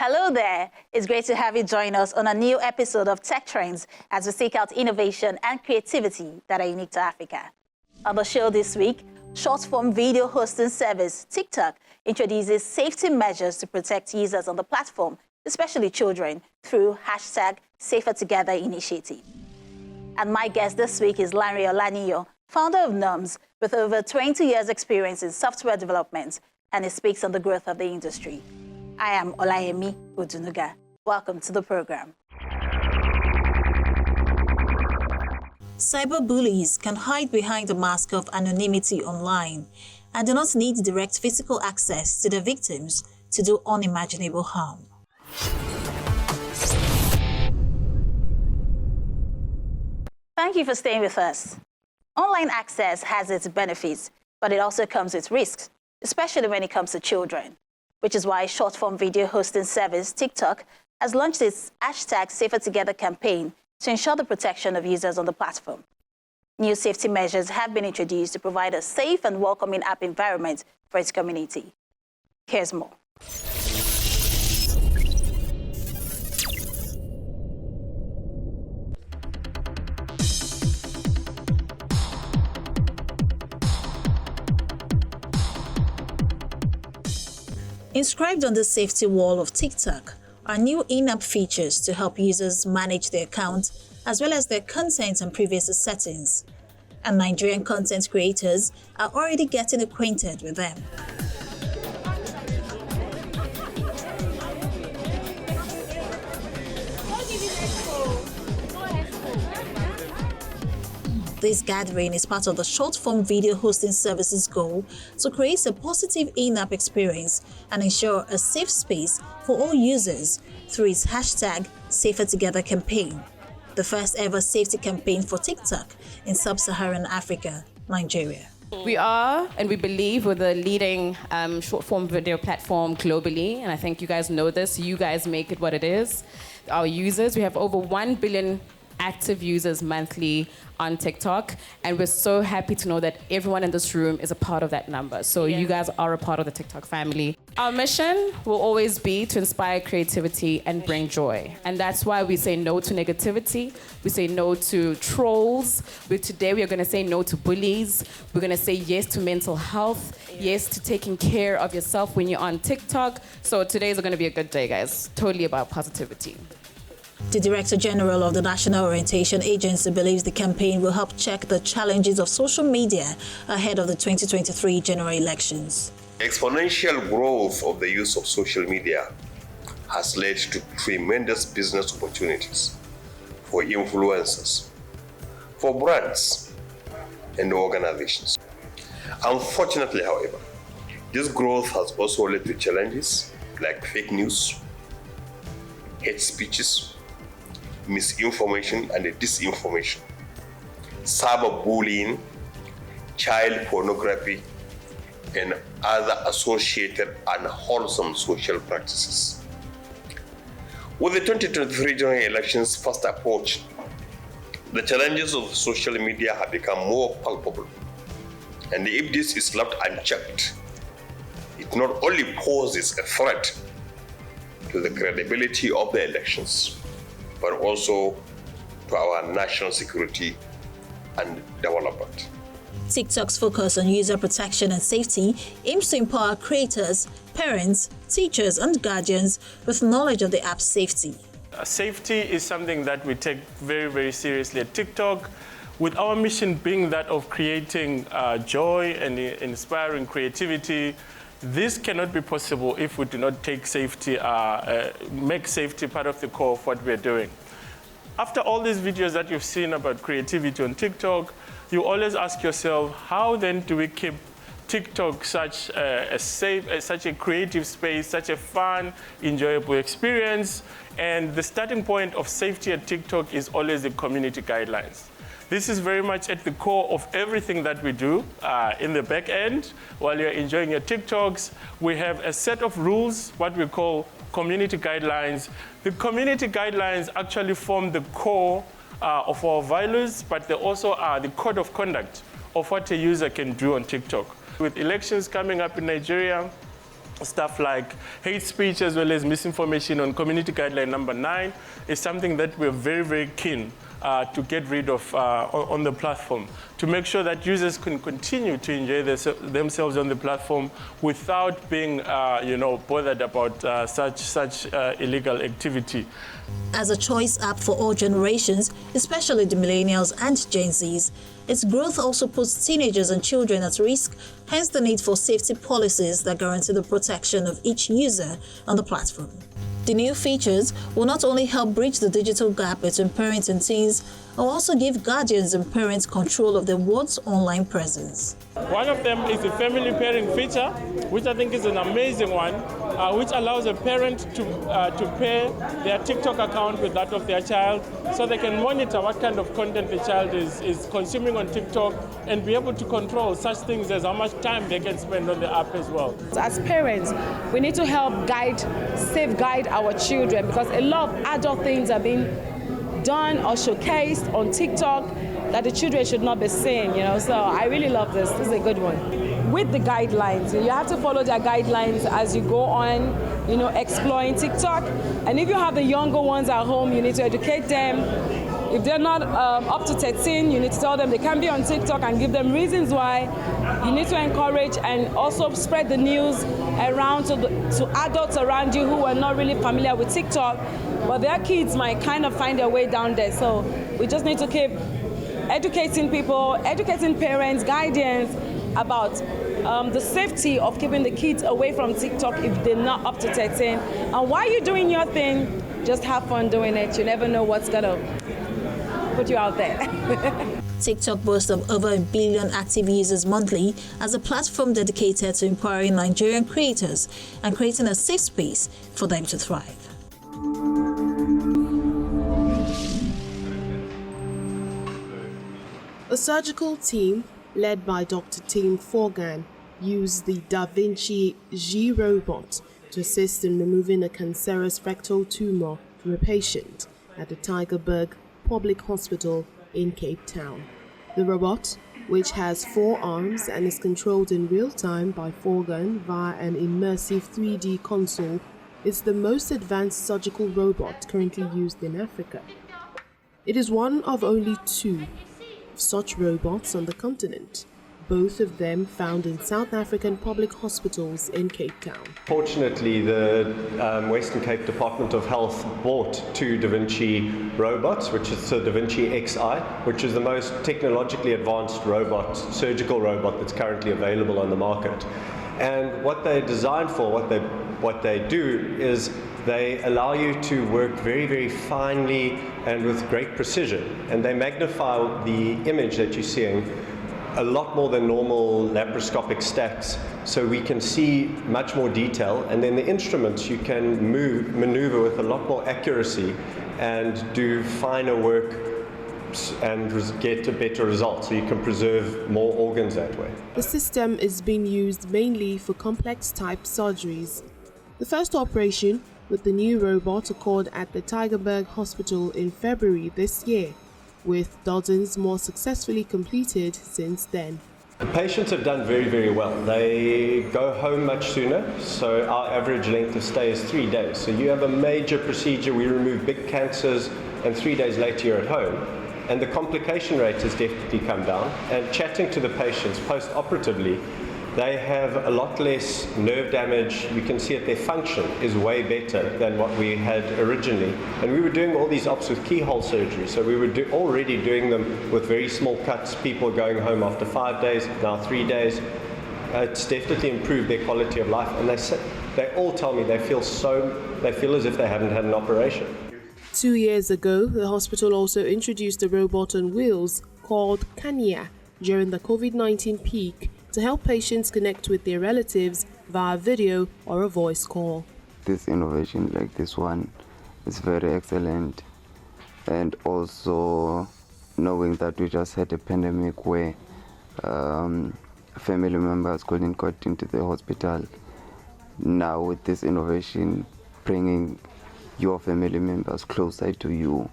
Hello there. It's great to have you join us on a new episode of Tech Trends as we seek out innovation and creativity that are unique to Africa. On the show this week, short-form video hosting service Tiktiok introduces safety measures to protect users on the platform, especially children, through #SaferTogether initiative. And my guest this week is Lanre Olaniyo, founder of NUMS, with over 20 years' experience in software development, and he speaks on the growth of the industry. I am Olayemi Odunuga. Welcome to the program. Cyberbullies can hide behind the mask of anonymity online and do not need direct physical access to their victims to do unimaginable harm. Thank you for staying with us. Online access has its benefits, but it also comes with risks, especially when it comes to children, which is why short-form video hosting service Tiktiok has launched its #SaferTogether campaign to ensure the protection of users on the platform. New safety measures have been introduced to provide a safe and welcoming app environment for its community. Here's more. Inscribed on the safety wall of Tiktiok are new in-app features to help users manage their account as well as their content and privacy settings. And Nigerian content creators are already getting acquainted with them. This gathering is part of the short-form video hosting service's goal to create a positive in-app experience and ensure a safe space for all users through its #SaferTogether campaign, the first ever safety campaign for Tiktiok in sub-Saharan Africa, Nigeria. We are, and we believe, we're the leading short-form video platform globally, and I think you guys know this. You guys make it what it is. Our users, we have over 1 billion active users monthly on TikTok, and we're so happy to know that everyone in this room is a part of that number. So you guys are a part of the TikTok family. Our mission will always be to inspire creativity and bring joy. And that's why we say no to negativity. We say no to trolls. Today we are going to say no to bullies. We're going to say yes to mental health, yes to taking care of yourself when you're on TikTok. So today's going to be a good day, guys. Totally about positivity. The Director General of the National Orientation Agency believes the campaign will help check the challenges of social media ahead of the 2023 general elections. Exponential growth of the use of social media has led to tremendous business opportunities for influencers, for brands, and organizations. Unfortunately, however, this growth has also led to challenges like fake news, hate speeches, misinformation and disinformation, cyberbullying, child pornography, and other associated unwholesome social practices. With the 2023 general elections fast approaching, the challenges of social media have become more palpable. And if this is left unchecked, it not only poses a threat to the credibility of the elections, but also to our national security and development. TikTok's focus on user protection and safety aims to empower creators, parents, teachers, and guardians with knowledge of the app's safety. Safety is something that we take very, very seriously at TikTok, with our mission being that of creating joy and inspiring creativity. This cannot be possible if we do not take safety, make safety part of the core of what we're doing. After all these videos that you've seen about creativity on TikTok, you always ask yourself, how then do we keep TikTok such a safe, such a creative space, such a fun, enjoyable experience? And the starting point of safety at TikTok is always the community guidelines. This is very much at the core of everything that we do in the back end. While you're enjoying your TikToks, we have a set of rules, what we call community guidelines. The community guidelines actually form the core of our values, but they also are the code of conduct of what a user can do on TikTok. With elections coming up in Nigeria, stuff like hate speech as well as misinformation on community guideline number 9 is something that we're very, very keen to get rid of on the platform, to make sure that users can continue to enjoy themselves on the platform without being, bothered about such illegal activity. As a choice app for all generations, especially the millennials and Gen Zs, its growth also puts teenagers and children at risk, hence the need for safety policies that guarantee the protection of each user on the platform. The new features will not only help bridge the digital gap between parents and teens, but also give guardians and parents control of their one's online presence. One of them is the family pairing feature, which I think is an amazing one, which allows a parent to pair their TikTok account with that of their child, so they can monitor what kind of content the child is consuming on TikTok and be able to control such things as how much time they can spend on the app as well. As parents, we need to help safeguard our children, because a lot of adult things are being done or showcased on TikTok that the children should not be seeing, So I really love this. This is a good one. With the guidelines, you have to follow their guidelines as you go on, exploring TikTok. And if you have the younger ones at home, you need to educate them. If they're not up to 13, you need to tell them they can be on TikTok and give them reasons why. You need to encourage and also spread the news around to adults around you who are not really familiar with TikTok, but their kids might kind of find their way down there. So we just need to keep educating people, educating parents, guardians about the safety of keeping the kids away from TikTok if they're not up to 13. And while you're doing your thing, just have fun doing it. You never know what's gonna put you out there. TikTok boasts of over 1 billion active users monthly as a platform dedicated to empowering Nigerian creators and creating a safe space for them to thrive. A surgical team led by Dr. Tim Forgan used the Da Vinci G robot to assist in removing a cancerous rectal tumor from a patient at the Tygerberg Public Hospital in Cape Town. The robot, which has 4 arms and is controlled in real time by Forgan via an immersive 3D console, is the most advanced surgical robot currently used in Africa. It is one of only 2 such robots on the continent, both of them found in South African public hospitals in Cape Town. Fortunately, the Western Cape Department of Health bought 2 Da Vinci robots, which is the Da Vinci XI, which is the most technologically advanced surgical robot that's currently available on the market. And what they're designed for, what they do is they allow you to work very, very finely and with great precision. And they magnify the image that you're seeing a lot more than normal laparoscopic stacks, so we can see much more detail. And then the instruments you can maneuver with a lot more accuracy and do finer work and get a better result, so you can preserve more organs that way. The system is being used mainly for complex type surgeries. The first operation with the new robot occurred at the Tygerberg Hospital in February this year, with dozens more successfully completed since then. The patients have done very, very well. They go home much sooner, so our average length of stay is 3 days. So you have a major procedure, we remove big cancers, and 3 days later you're at home. And the complication rate has definitely come down. And chatting to the patients post-operatively, they have a lot less nerve damage. You can see that their function is way better than what we had originally. And we were doing all these ops with keyhole surgery, so we were already doing them with very small cuts, people going home after 5 days, now 3 days. It's definitely improved their quality of life, and they all tell me they feel as if they haven't had an operation. 2 years ago, the hospital also introduced a robot on wheels called Kanya during the COVID-19 peak to help patients connect with their relatives via video or a voice call. This innovation like this one is very excellent, and also knowing that we just had a pandemic where family members couldn't go into the hospital. Now with this innovation, bringing your family members closer to you,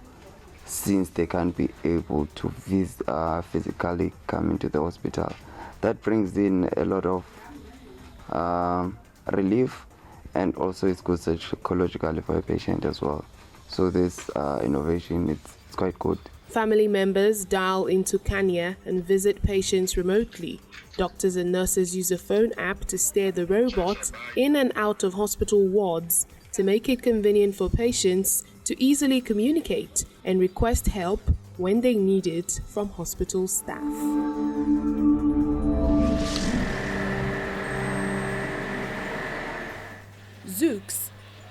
since they can't be able to physically come into the hospital. That brings in a lot of relief, and also it's good psychologically for a patient as well. So this innovation, it's quite good. Family members dial into Kenya and visit patients remotely. Doctors and nurses use a phone app to steer the robot in and out of hospital wards to make it convenient for patients to easily communicate and request help when they need it from hospital staff. Zoox,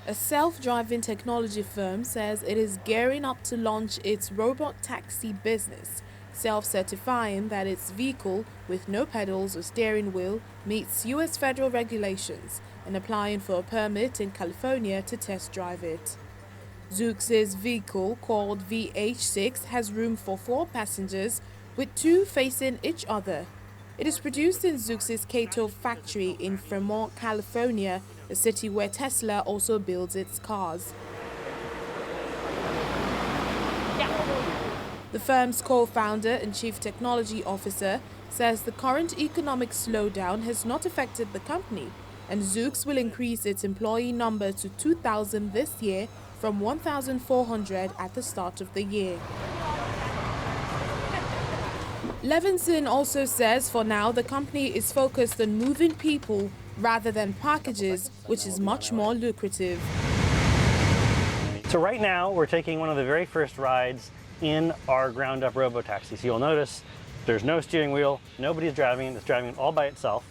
a self-driving technology firm, says it is gearing up to launch its robot taxi business, self-certifying that its vehicle with no pedals or steering wheel meets U.S. federal regulations and applying for a permit in California to test drive it. Zoox's vehicle, called VH6, has room for 4 passengers, with 2 facing each other. It is produced in Zoox's Cato factory in Fremont, California, a city where Tesla also builds its cars. The firm's co-founder and chief technology officer says the current economic slowdown has not affected the company, and Zoox will increase its employee number to 2,000 this year from 1,400 at the start of the year. Levinson also says for now the company is focused on moving people rather than packages, which is much more lucrative. So right now we're taking one of the very first rides in our ground-up robotaxi. So you'll notice there's no steering wheel, nobody's driving it, it's driving it all by itself.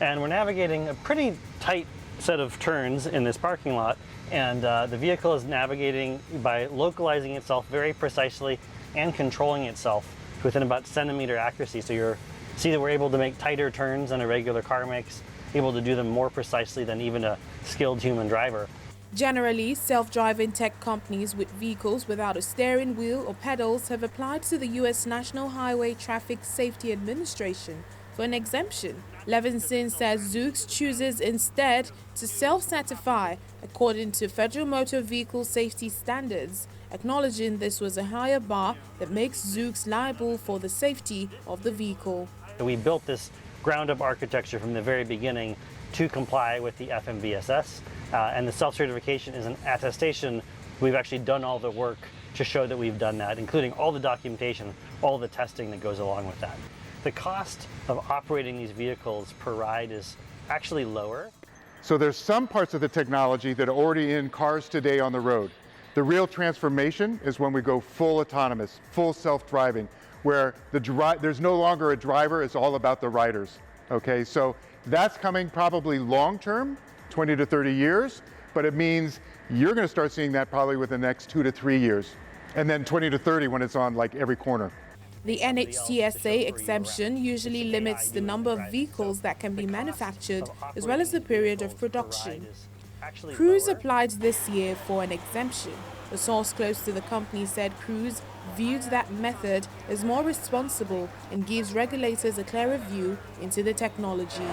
And we're navigating a pretty tight set of turns in this parking lot, and the vehicle is navigating by localizing itself very precisely and controlling itself within about centimeter accuracy. So you see that we're able to make tighter turns than a regular car makes, able to do them more precisely than even a skilled human driver. Generally, self-driving tech companies with vehicles without a steering wheel or pedals have applied to the U.S. National Highway Traffic Safety Administration for an exemption. Levinson says Zoox chooses instead to self-certify according to federal motor vehicle safety standards, acknowledging this was a higher bar that makes Zoox liable for the safety of the vehicle. We built this ground-up architecture from the very beginning to comply with the FMVSS, and the self-certification is an attestation. We've actually done all the work to show that we've done that, including all the documentation, all the testing that goes along with that. The cost of operating these vehicles per ride is actually lower. So there's some parts of the technology that are already in cars today on the road. The real transformation is when we go full autonomous, full self-driving, where there's no longer a driver, it's all about the riders. Okay, so that's coming probably long-term, 20 to 30 years, but it means you're going to start seeing that probably within the next 2 to 3 years, and then 20 to 30 when it's on like every corner. The NHTSA exemption usually limits the number of vehicles that can be manufactured as well as the period of production. Cruise applied this year for an exemption. A source close to the company said Cruise viewed that method as more responsible and gives regulators a clearer view into the technology.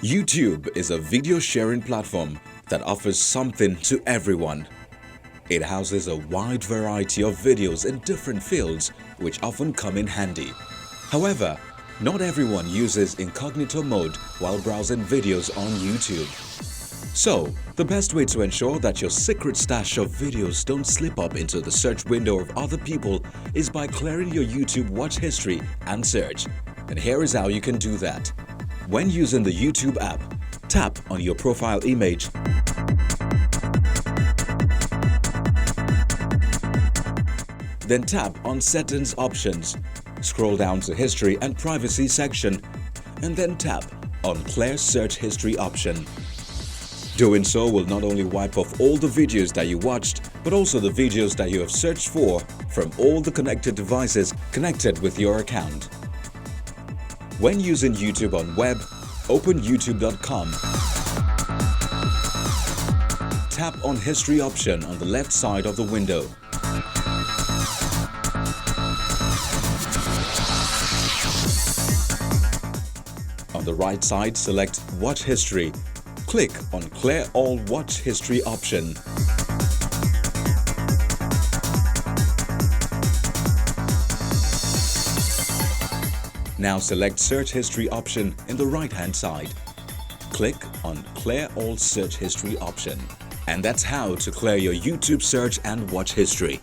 YouTube is a video sharing platform that offers something to everyone. It houses a wide variety of videos in different fields which often come in handy. However, not everyone uses incognito mode while browsing videos on YouTube. So, the best way to ensure that your secret stash of videos don't slip up into the search window of other people is by clearing your YouTube watch history and search. And here is how you can do that. When using the YouTube app, tap on your profile image. Then tap on Settings options. Scroll down to History and Privacy section, and then tap on Clear Search History option. Doing so will not only wipe off all the videos that you watched, but also the videos that you have searched for from all the connected devices connected with your account. When using YouTube on web, open youtube.com. Tap on History option on the left side of the window. On the right side, select Watch History. Click on Clear All Watch History option. Now select Search History option in the right-hand side. Click on Clear All Search History option. And that's how to clear your YouTube search and watch history.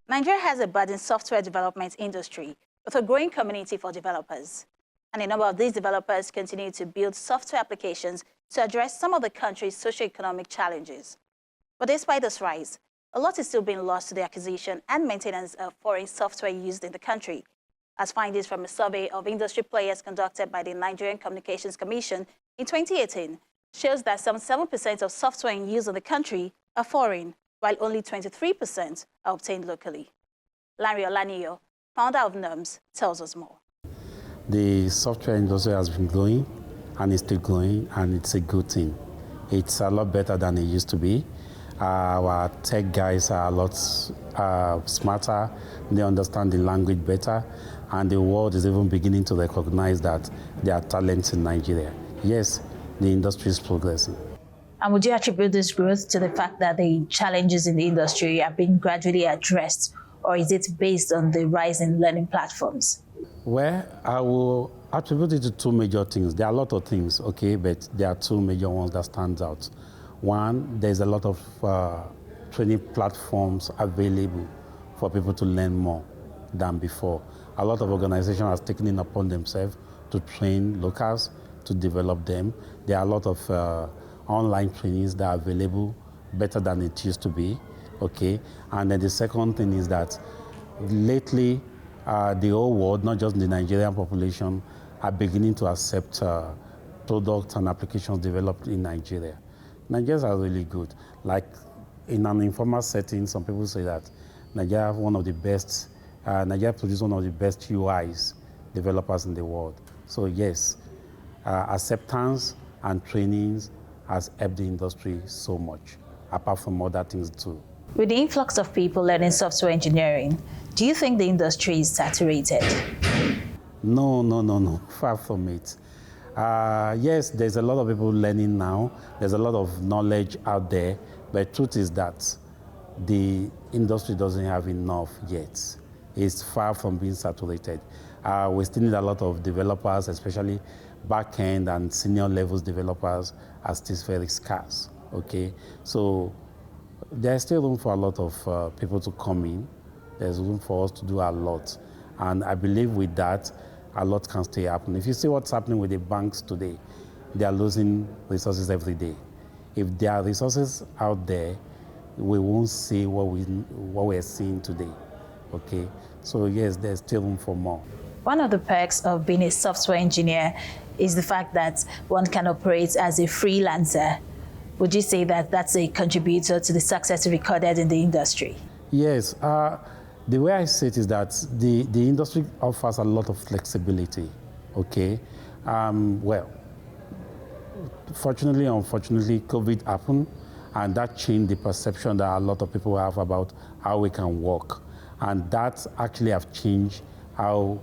Nigeria has a budding software development industry with a growing community for developers. And a number of these developers continue to build software applications to address some of the country's socioeconomic challenges. But despite this rise, a lot is still being lost to the acquisition and maintenance of foreign software used in the country, as findings from a survey of industry players conducted by the Nigerian Communications Commission in 2018 shows that some 7% of software in use in the country are foreign, while only 23% are obtained locally. Larry Olaniyo, founder of NUMS, tells us more. The software industry has been growing, and it's still growing, and it's a good thing. It's a lot better than it used to be. Our tech guys are a lot smarter, they understand the language better, and the world is even beginning to recognize that there are talents in Nigeria. Yes, the industry is progressing. And would you attribute this growth to the fact that the challenges in the industry are being gradually addressed, or is it based on the rise in learning platforms? Well, I will attribute it to two major things. There are a lot of things, okay, but there are two major ones that stand out. One, there's a lot of training platforms available for people to learn more than before. A lot of organizations have taken it upon themselves to train locals, to develop them. There are a lot of online trainings that are available better than it used to be, okay? And then the second thing is that lately, the whole world, not just the Nigerian population, are beginning to accept products and applications developed in Nigeria. Nigerians are really good. Like in an informal setting, some people say that Nigeria produces one of the best UIs developers in the world. So yes, acceptance and trainings has helped the industry so much, apart from other things too. With the influx of people learning software engineering, do you think the industry is saturated? No, far from it. Yes, there's a lot of people learning now. There's a lot of knowledge out there, but the truth is that the industry doesn't have enough yet. It's far from being saturated. We still need a lot of developers, especially back-end and senior levels developers are still very scarce, okay? So there's still room for a lot of people to come in. There's room for us to do a lot. And I believe with that, a lot can still happen. If you see what's happening with the banks today, they are losing resources every day. If there are resources out there, we won't see what we're seeing today, okay? So yes, there's still room for more. One of the perks of being a software engineer is the fact that one can operate as a freelancer. Would you say that that's a contributor to the success recorded in the industry? Yes. The way I see it is that the industry offers a lot of flexibility, okay? Well, fortunately, unfortunately, COVID happened, and that changed the perception that a lot of people have about how we can work. And that actually have changed how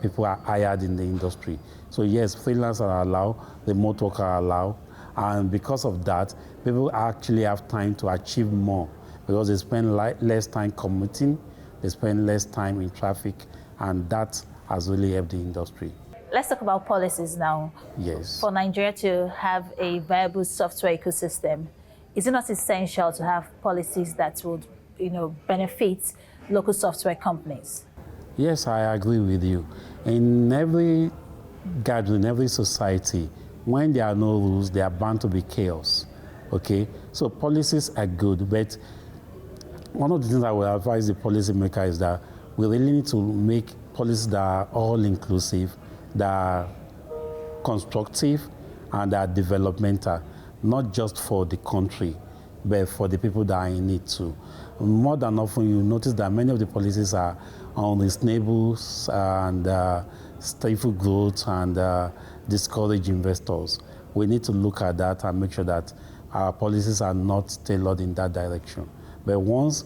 people are hired in the industry. So yes, freelancers are allowed, remote work are allowed, and because of that, people actually have time to achieve more because they spend less time commuting, they spend less time in traffic, and that has really helped the industry. Let's talk about policies now. Yes. For Nigeria to have a viable software ecosystem, is it not essential to have policies that would, benefit local software companies? Yes, I agree with you. In every gathering, every society, when there are no rules, there are bound to be chaos, okay? So policies are good, but one of the things I would advise the policymaker is that we really need to make policies that are all-inclusive, that are constructive, and that are developmental, not just for the country, but for the people that are in it too. More than often, you notice that many of the policies are unreasonable and stifle growth and discourage investors. We need to look at that and make sure that our policies are not tailored in that direction. But once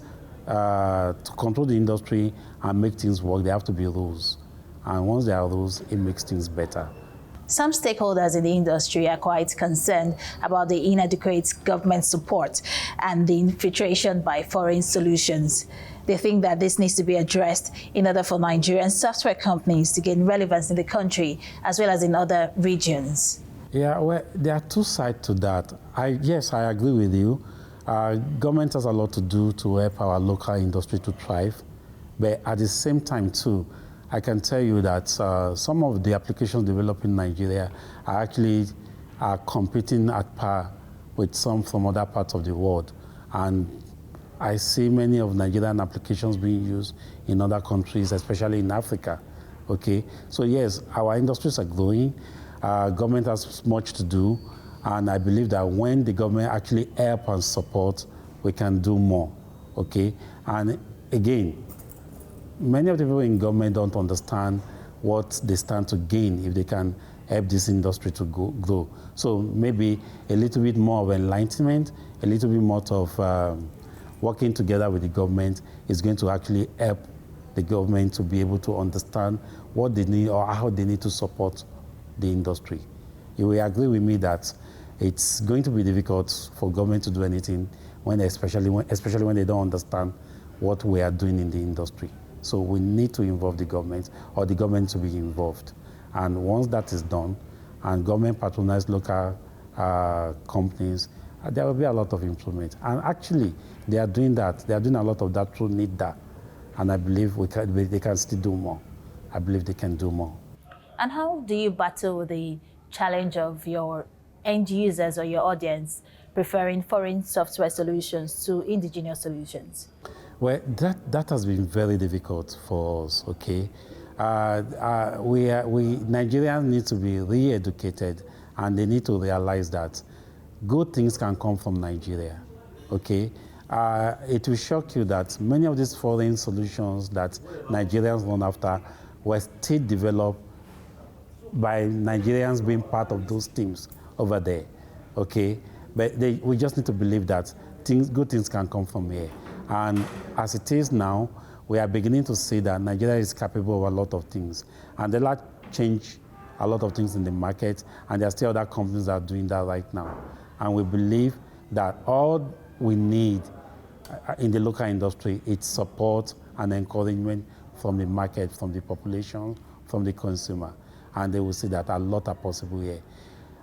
to control the industry and make things work, there have to be rules. And once there are rules, it makes things better. Some stakeholders in the industry are quite concerned about the inadequate government support and the infiltration by foreign solutions. They think that this needs to be addressed in order for Nigerian software companies to gain relevance in the country as well as in other regions. Yeah, well, there are two sides to that. Yes, I agree with you. Government has a lot to do to help our local industry to thrive. But at the same time, too, I can tell you that some of the applications developed in Nigeria are actually competing at par with some from other parts of the world. And I see many of Nigerian applications being used in other countries, especially in Africa. Okay, so yes, our industries are growing. Government has much to do, and I believe that when the government actually help and support, we can do more. Okay, and again, many of the people in government don't understand what they stand to gain if they can help this industry to grow. So maybe a little bit more of enlightenment, a little bit more of working together with the government is going to actually help the government to be able to understand what they need or how they need to support the industry. You will agree with me that it's going to be difficult for government to do anything, especially when they don't understand what we are doing in the industry. So we need to involve the government, or the government to be involved. And once that is done, and government patronize local companies, there will be a lot of improvement. And actually, they are doing that. They are doing a lot of that through NIDA. And I believe they can still do more. I believe they can do more. And how do you battle the challenge of your end users or your audience preferring foreign software solutions to indigenous solutions? Well, that has been very difficult for us, okay? Nigerians need to be re-educated, and they need to realize that good things can come from Nigeria, okay? It will shock you that many of these foreign solutions that Nigerians run after were still developed by Nigerians being part of those teams over there, okay? But we just need to believe that good things can come from here. And as it is now, we are beginning to see that Nigeria is capable of a lot of things. And they like change a lot of things in the market, and there are still other companies that are doing that right now. And we believe that all we need in the local industry is support and encouragement from the market, from the population, from the consumer. And they will see that a lot are possible here.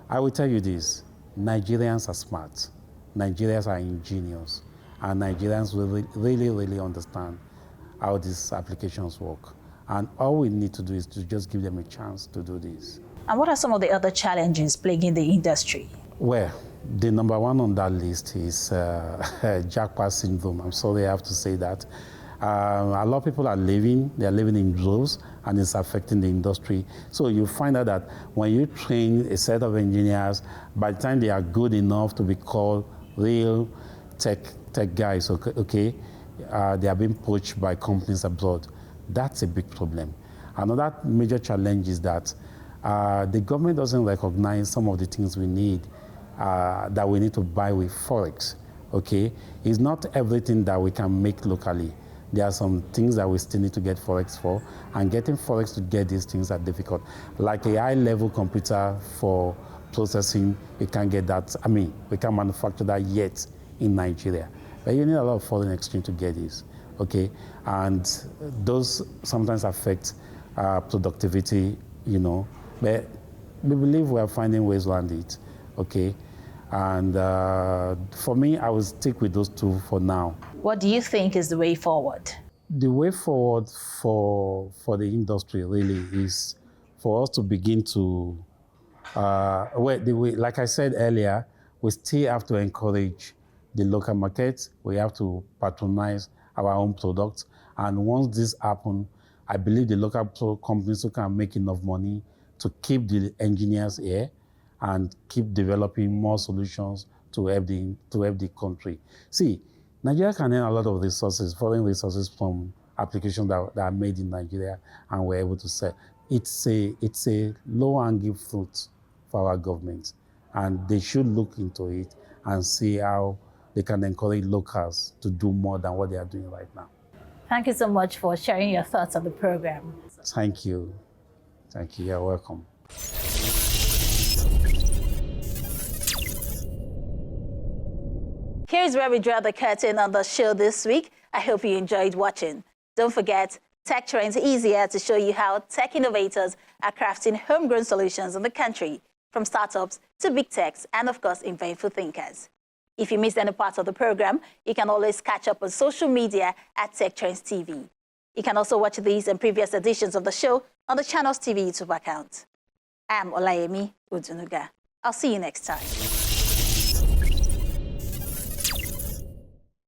I will tell you this, Nigerians are smart. Nigerians are ingenious. And Nigerians really understand how these applications work. And all we need to do is to just give them a chance to do this. And what are some of the other challenges plaguing the industry? Well, the number one on that list is jackpot syndrome. I'm sorry I have to say that. A lot of people they're living in droves, and it's affecting the industry. So you find out that when you train a set of engineers, by the time they are good enough to be called real tech guys, okay, they are being poached by companies abroad. That's a big problem. Another major challenge is that the government doesn't recognize some of the things we need, that we need to buy with Forex, okay? It's not everything that we can make locally. There are some things that we still need to get Forex for, and getting Forex to get these things are difficult. Like a high-level computer for processing, we can't get that. I mean, we can't manufacture that yet in Nigeria. But you need a lot of foreign exchange to get this, okay? And those sometimes affect productivity, you know. But we believe we are finding ways around it, okay? And for me, I will stick with those two for now. What do you think is the way forward? The way forward for the industry really is for us to begin to, like I said earlier, we still have to encourage the local market. We have to patronize our own products. And once this happens, I believe the local companies who can make enough money to keep the engineers here and keep developing more solutions to help the country. See, Nigeria can earn a lot of resources, foreign resources from applications that are made in Nigeria, and we're able to sell. It's a low-hanging fruit for our government, and they should look into it and see how they can encourage locals to do more than what they are doing right now. Thank you so much for sharing your thoughts on the program. Thank you. Thank you. You're welcome. Here's where we draw the curtain on the show this week. I hope you enjoyed watching. Don't forget, Tech Trends is here to show you how tech innovators are crafting homegrown solutions in the country, from startups to big techs and, of course, inventful thinkers. If you missed any part of the program, you can always catch up on social media at Tech Trends TV. You can also watch these and previous editions of the show on the Channels TV YouTube account. I'm Olayemi Udunuga. I'll see you next time.